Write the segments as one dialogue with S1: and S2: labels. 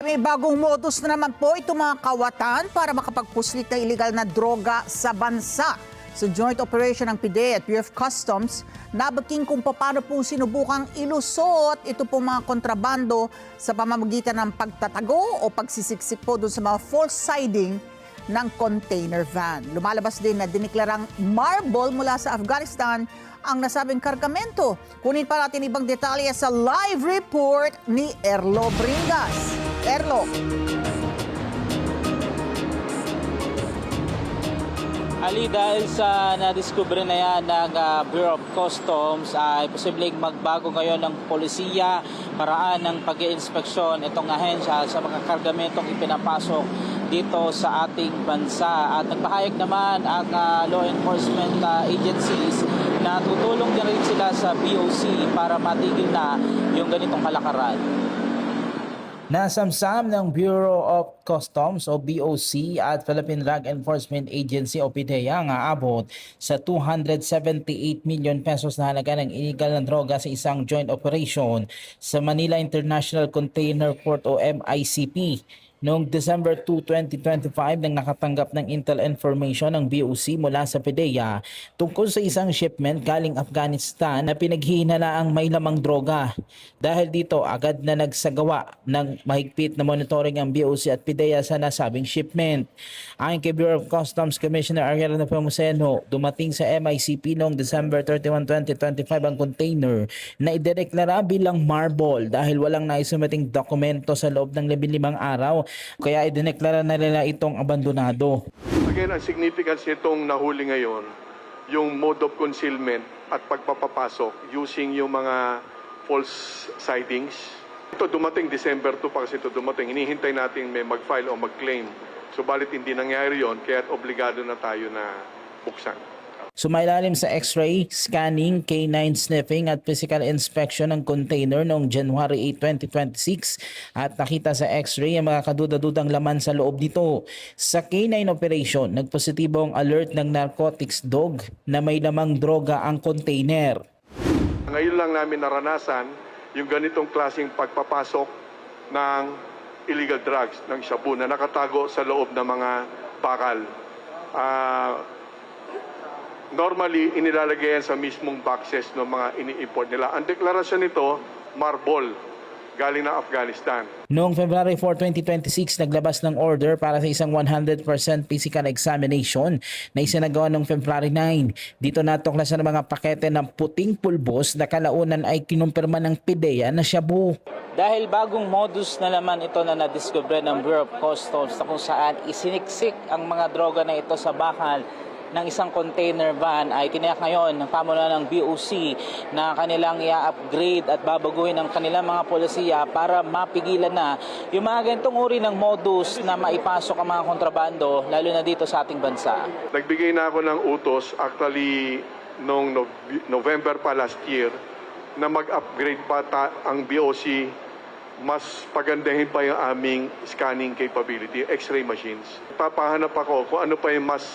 S1: May bagong modus na naman po itong mga kawatan para makapagpuslit ng iligal na droga sa bansa. Sa joint operation ng PDEA at Bureau of Customs, nabaking kung paano po sinubukang ilusot ito pong mga kontrabando sa pamamagitan ng pagtatago o pagsisiksik po doon sa mga false siding ng container van. Lumalabas din na diniklarang marble mula sa Afghanistan ang nasabing kargamento. Kunin pa natin ibang detalye sa live report ni Erlo Bringas. Erlo.
S2: Ali, dahil sa nadiskubre na yan ng Bureau of Customs ay posibleng magbago ngayon ng polisiya, paraan ng pag-iinspeksyon itong ahensya sa mga kargamentong ipinapasok dito sa ating bansa. At nagpahayag naman ang law enforcement agencies na tutulong din rin sila sa BOC para matigil na yung ganitong kalakaran.
S3: Nasamsam ng Bureau of Customs o BOC at Philippine Drug Enforcement Agency o PDEA ang aabot sa 278 million pesos na halaga ng illegal na droga sa isang joint operation sa Manila International Container Port o MICP. Noong December 2, 2025 nang nakatanggap ng intel information ng BOC mula sa PDEA tungkol sa isang shipment galing Afghanistan na pinaghihinalaang may lamang droga. Dahil dito agad na nagsagawa ng mahigpit na monitoring ang BOC at PDEA sa nasabing shipment. Ayon kay Bureau of Customs Commissioner Ariel Nepomuceno, dumating sa MICP noong December 31, 2025 ang container na idineklara bilang marble dahil walang naisumating dokumento sa loob ng 15 araw. Kaya idineklara na nila itong abandonado.
S4: Again, ang significance nitong nahuli ngayon, yung mode of concealment at pagpapapasok using yung mga false sightings. Ito dumating December 2 pa kasi ito dumating. Hinihintay natin may mag-file o mag-claim. Subalit hindi nangyari yon, kaya obligado na tayo na buksan.
S3: Sumailalim sa X-ray, scanning, K9 sniffing at physical inspection ng container noong January 8, 2026 at nakita sa X-ray ang mga kaduda-dudang laman sa loob nito. Sa K9 operation, nagpositibo ang alert ng narcotics dog na may lamang droga ang container.
S4: Ngayon lang namin naranasan yung ganitong klaseng pagpapasok ng illegal drugs, ng shabu na nakatago sa loob ng mga bakal. Normally, inilalagay yan sa mismong boxes ng mga ini-import nila. Ang deklarasyon nito, marble, galing na Afghanistan.
S3: Noong February 4, 2026, naglabas ng order para sa isang 100% physical examination na isinagawa noong February 9. Dito natuklasan ng mga pakete ng puting pulbos na kalaunan ay kinumpirma ng PDEA na shabu.
S2: Dahil bagong modus na naman ito na nadiskubre ng Bureau of Customs na kung saan isiniksik ang mga droga na ito sa bakal ng isang container van ay tiniyak ngayon ng pamunuan ng BOC na kanilang i-upgrade at babaguhin ang kanilang mga polisiya para mapigilan na yung mga ganitong uri ng modus na maipasok ang mga kontrabando lalo na dito sa ating bansa.
S4: Nagbigay na ako ng utos actually noong November pa last year na mag-upgrade pa ang BOC, mas pagandahin pa yung aming scanning capability, X-ray machines. Papahanap ako kung ano pa yung mas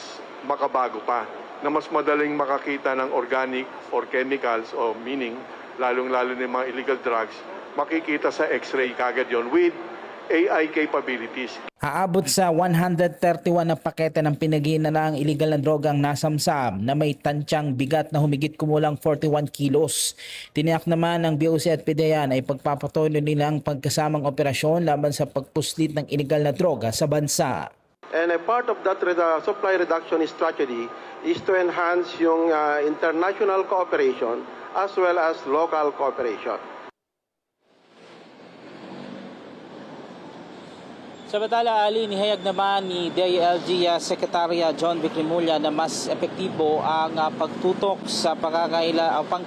S4: makabago pa, na mas madaling makakita ng organic or chemicals o meaning, lalong-lalo ng mga illegal drugs, makikita sa X-ray kagad yon with AI capabilities.
S3: Aabot sa 131 na pakete ng pinaghihinalaang illegal na droga ang nasamsam na may tantyang bigat na humigit kumulang 41 kilos. Tiniyak naman ng BOC at PDEA na ipagpapatuloy nila ang pagkasamang operasyon laban sa pagpuslit ng illegal na droga sa bansa.
S5: And a part of that supply reduction strategy is to enhance yung international cooperation as well as local cooperation.
S2: Samantala, Ali, nihayag naman ni DILG Secretary John Vic Rimulya na mas epektibo ang pagtutok sa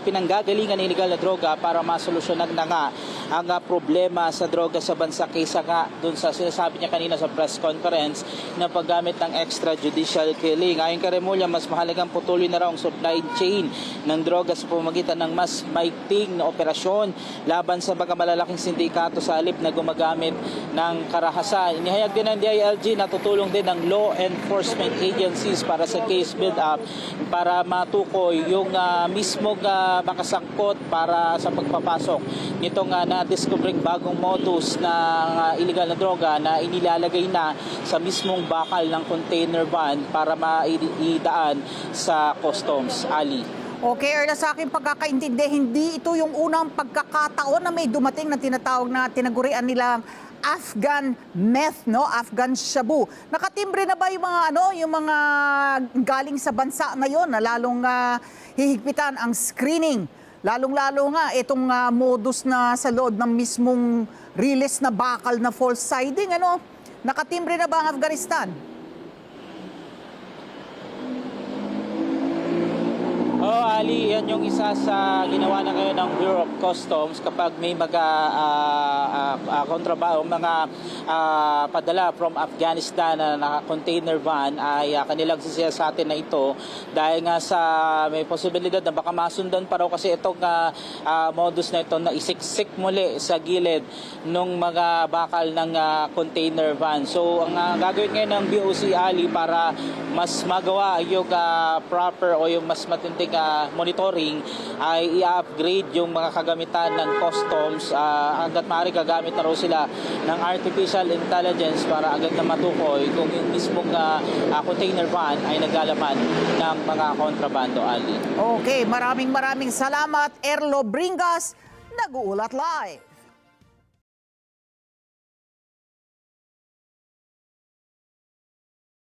S2: pinanggagalingan ng illegal na droga para masolusyonan na nga ang problema sa droga sa bansa kaysa nga dun sa sinasabi niya kanina sa press conference na paggamit ng extrajudicial killing. Ayon kay Rimulya, mas mahalagang patuloy na raw ang supply chain ng droga sa pamamagitan ng mas maigting na operasyon laban sa mga malalaking sindikato sa halip na gumagamit ng karahasan inihayag din ng DILG na tutulong din ng law enforcement agencies para sa case build-up para matukoy yung mismong makasangkot para sa pagpapasok nitong na-discovering bagong modus ng illegal na droga na inilalagay na sa mismong bakal ng container van para maidaan sa customs, Ali.
S1: Okay, Erla, sa aking pagkakaintindi, hindi ito yung unang pagkakataon na may dumating na tinatawag na tinagurian nilang Afghan meth, no? Afghan shabu. Nakatimbre na ba yung mga yung mga galing sa bansa na yon na lalong hihigpitan ang screening? Lalong-lalo nga itong modus na sa loob ng mismong release na bakal na false siding, Nakatimbre na ba ang Afghanistan?
S2: Ali, yan yung isa sa ginawa na ngayon ng Bureau of Customs kapag may kontrabando, mga padala from Afghanistan na container van ay kanilang sisiyasatin na ito dahil nga sa may posibilidad na baka masundan pa raw kasi itong modus na ito na isiksik muli sa gilid ng mga bakal ng container van. So ang gagawin ngayon ng BOC, Ali, para mas magawa yung proper o yung mas matinding monitoring ay i-upgrade yung mga kagamitan ng customs hanggat maaari gagamit na raw sila ng artificial intelligence para agad na matukoy kung yung mismong container van ay naglalaman ng mga kontrabando, Ali.
S1: Okay, maraming salamat, Erlo Bringas, nag-uulat live.